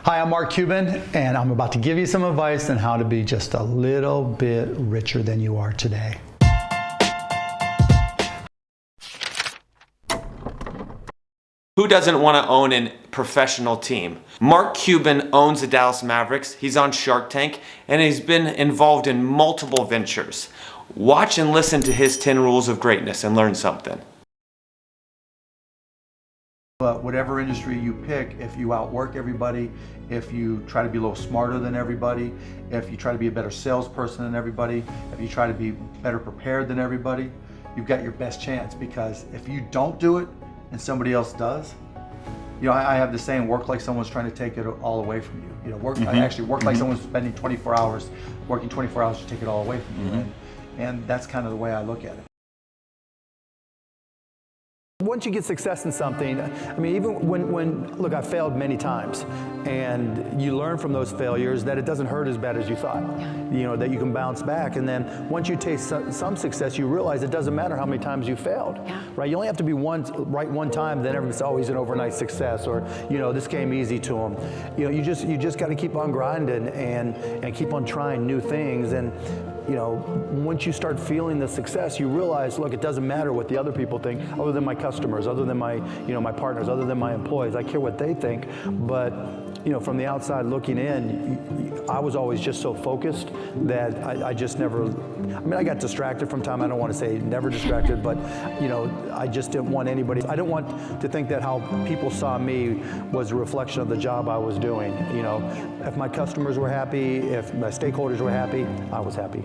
Hi, I'm Mark Cuban, and I'm about to give you some advice on how to be just a little bit richer than you are today. Who doesn't want to own a professional team? Mark Cuban owns the Dallas Mavericks. He's on Shark Tank, and he's been involved in multiple ventures. Watch and listen to his 10 rules of greatness and learn something. But whatever industry you pick, if you outwork everybody, if you try to be a little smarter than everybody, if you try to be a better salesperson than everybody, if you try to be better prepared than everybody, you've got your best chance. Because if you don't do it and somebody else does, you know, I have the saying, work like someone's trying to take it all away from you. You know, I actually work like someone's spending 24 hours, working 24 hours to take it all away from you. And that's kind of the way I look at it. Once you get success in something, I mean, even when look, I failed many times, and you learn from those failures that it doesn't hurt as bad as you thought. You know, that you can bounce back, and then once you taste some success, you realize it doesn't matter how many times you failed. Right? You only have to be right one time, then everybody's always an overnight success, or you know, this came easy to them. You know, you just got to keep on grinding and keep on trying new things. And you know, once you start feeling the success, you realize, look, it doesn't matter what the other people think, other than my customers, other than my, you know, my partners, other than my employees. I care what they think, but you know, from the outside looking in, I was always just so focused that I just never, I mean, I got distracted from time. I don't want to say never distracted, but you know, I just didn't want anybody, I didn't want to think that how people saw me was a reflection of the job I was doing. You know, if my customers were happy, if my stakeholders were happy, I was happy.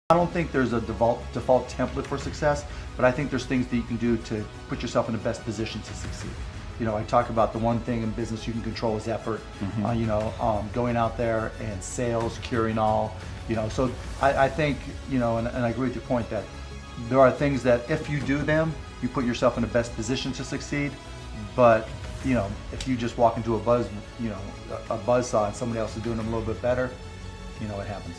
I don't think there's a default template for success, but I think there's things that you can do to put yourself in the best position to succeed. You know, I talk about the one thing in business you can control is effort. You know, going out there and sales, curing all. You know, so I think, you know, and I agree with your point that there are things that if you do them, you put yourself in the best position to succeed. But you know, if you just walk into a buzzsaw and somebody else is doing them a little bit better, you know what happens.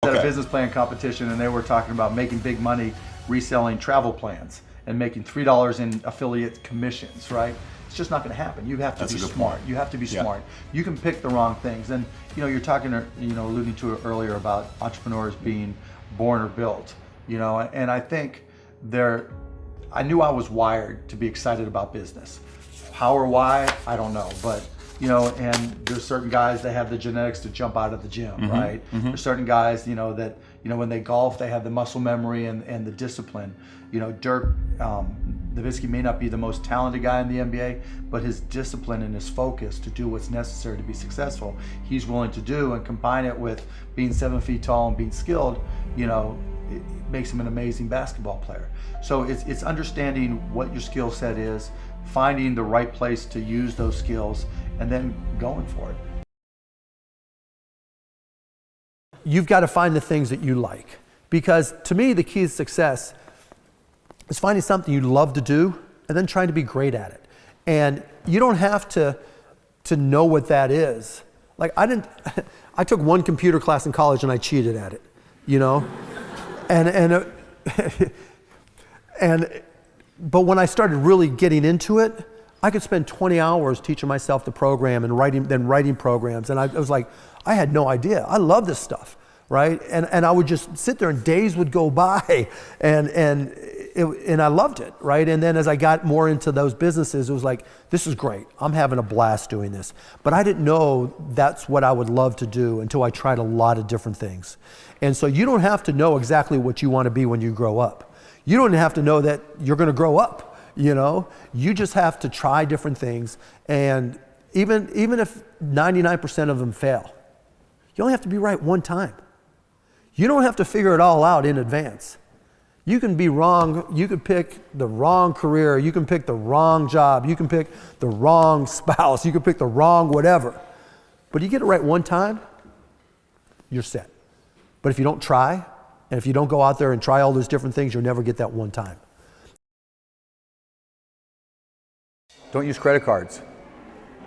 At a business plan competition, and they were talking about making big money reselling travel plans and making $3 in affiliate commissions, right? It's just not going to happen. You have to be smart. You have to be smart. You can pick the wrong things. And you know, you're talking, you know, alluding to it earlier about entrepreneurs being born or built, you know, and I think I knew I was wired to be excited about business. How or why, I don't know, but you know, and there's certain guys that have the genetics to jump out of the gym, right? There's certain guys, you know, that, you know, when they golf, they have the muscle memory and the discipline. You know, Dirk Nowitzki may not be the most talented guy in the NBA, but his discipline and his focus to do what's necessary to be successful, he's willing to do, and combine it with being 7 feet tall and being skilled, you know, it makes him an amazing basketball player. So it's understanding what your skill set is, finding the right place to use those skills, and then going for it. You've got to find the things that you like. Because to me, the key to success is finding something you love to do and then trying to be great at it. And you don't have to know what that is. Like I took one computer class in college and I cheated at it, you know? But when I started really getting into it, I could spend 20 hours teaching myself to program and writing programs. And I was like, I had no idea. I love this stuff, right? And I would just sit there and days would go by and I loved it, right? And then as I got more into those businesses, it was like, this is great. I'm having a blast doing this. But I didn't know that's what I would love to do until I tried a lot of different things. And so you don't have to know exactly what you want to be when you grow up. You don't have to know that you're going to grow up. You know, you just have to try different things, and even if 99% of them fail, you only have to be right one time. You don't have to figure it all out in advance. You can be wrong, you could pick the wrong career, you can pick the wrong job, you can pick the wrong spouse, you can pick the wrong whatever. But you get it right one time, you're set. But if you don't try, and if you don't go out there and try all those different things, you'll never get that one time. Don't use credit cards.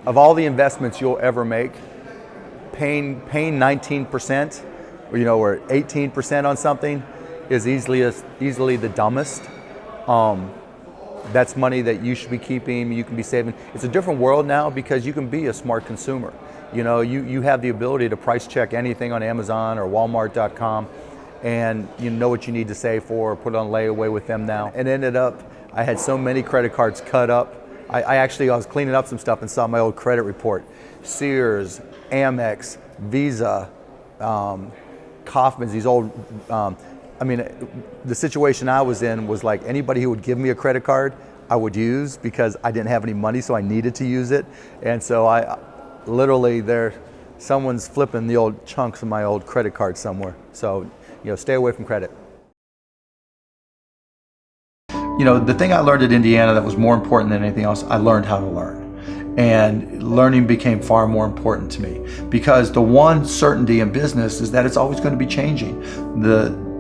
Of all the investments you'll ever make, paying 19% you know, where 18% on something is easily the dumbest. That's money that you should be keeping, you can be saving. It's a different world now because you can be a smart consumer. You know, you have the ability to price check anything on Amazon or Walmart.com, and you know what you need to save for, or put it on layaway with them now. And ended up, I had so many credit cards cut up. I was cleaning up some stuff and saw my old credit report. Sears, Amex, Visa, Kaufman's, these old, I mean, the situation I was in was like anybody who would give me a credit card, I would use because I didn't have any money, so I needed to use it. And so I literally someone's flipping the old chunks of my old credit card somewhere. So, you know, stay away from credit. You know, the thing I learned at Indiana that was more important than anything else, I learned how to learn. And learning became far more important to me because the one certainty in business is that it's always going to be changing.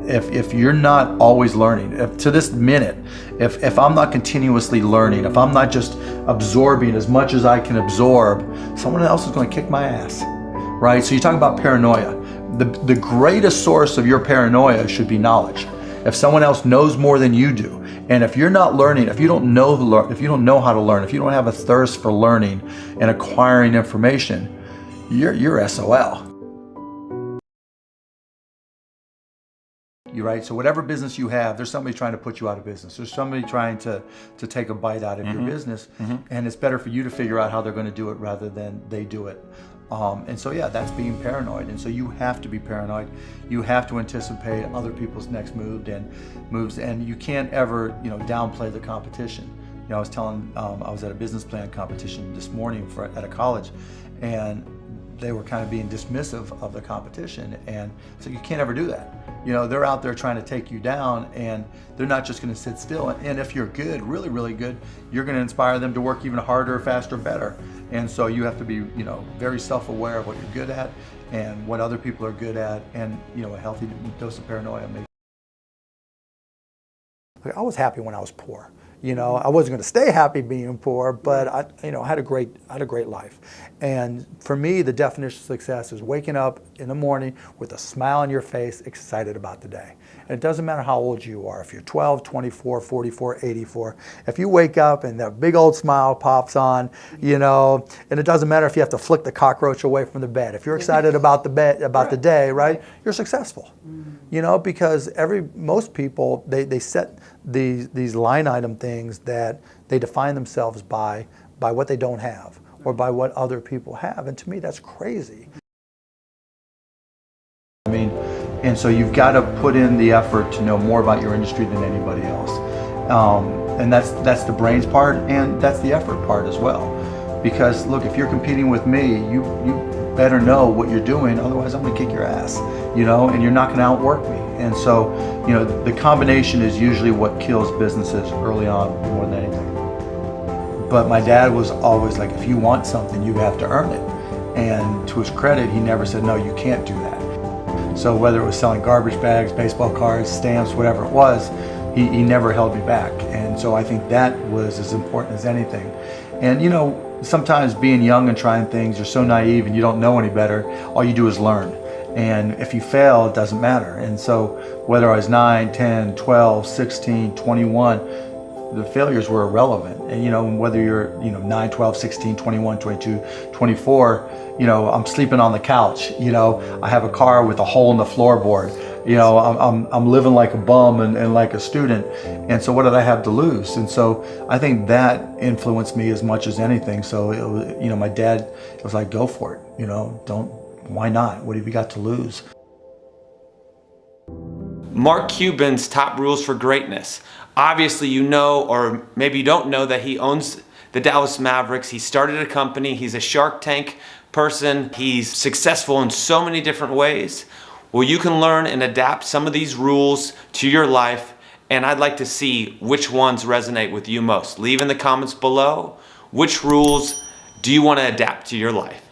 If you're not always learning, to this minute, if I'm not continuously learning, if I'm not just absorbing as much as I can absorb, someone else is going to kick my ass, right? So you talk about paranoia. The greatest source of your paranoia should be knowledge. If someone else knows more than you do, and if you're not learning, if you don't know how to learn, if you don't have a thirst for learning and acquiring information, you're SOL. You're right. So whatever business you have, there's somebody trying to put you out of business. There's somebody trying to take a bite out of your business, and it's better for you to figure out how they're going to do it rather than they do it. And so yeah, that's being paranoid. And so you have to be paranoid. You have to anticipate other people's next moves, and you can't ever, you know, downplay the competition. You know, I was telling, I was at a business plan competition this morning at a college, and they were kind of being dismissive of the competition, and so you can't ever do that. You know, they're out there trying to take you down, and they're not just going to sit still. And if you're good, really, really good, you're going to inspire them to work even harder, faster, better. And so you have to be, you know, very self-aware of what you're good at and what other people are good at, and, you know, a healthy dose of paranoia. I was happy when I was poor. You know, I wasn't going to stay happy being poor, but I had a great life. And for me, the definition of success is waking up in the morning with a smile on your face, excited about the day. And it doesn't matter how old you are, if you're 12, 24, 44, 84. If you wake up and that big old smile pops on, you know, and it doesn't matter if you have to flick the cockroach away from the bed. If you're excited about the day, right, you're successful. You know, because most people, they set these line item things that they define themselves by what they don't have or by what other people have. And to me, that's crazy. I mean, and so you've got to put in the effort to know more about your industry than anybody else. And that's the brains part, and that's the effort part as well. Because look, if you're competing with me, you better know what you're doing, otherwise I'm gonna kick your ass, you know, and you're not gonna outwork me. And so, you know, the combination is usually what kills businesses early on more than anything. But my dad was always like, if you want something, you have to earn it. And to his credit, he never said, no, you can't do that. So whether it was selling garbage bags, baseball cards, stamps, whatever it was, he never held me back. And so I think that was as important as anything. And, you know, sometimes being young and trying things, you're so naive and you don't know any better. All you do is learn. And if you fail, it doesn't matter. And so whether I was 9, 10, 12, 16, 21, the failures were irrelevant. And, you know, whether you're, you know, 9, 12, 16, 21, 22, 24, you know, I'm sleeping on the couch, you know, I have a car with a hole in the floorboard. You know, I'm living like a bum and like a student. And so what did I have to lose? And so I think that influenced me as much as anything. So, it was, you know, my dad was like, go for it, you know, why not? What have you got to lose? Mark Cuban's top rules for greatness. Obviously, you know, or maybe you don't know, that he owns the Dallas Mavericks. He started a company. He's a Shark Tank person. He's successful in so many different ways. Well, you can learn and adapt some of these rules to your life, and I'd like to see which ones resonate with you most. Leave in the comments below, which rules do you want to adapt to your life?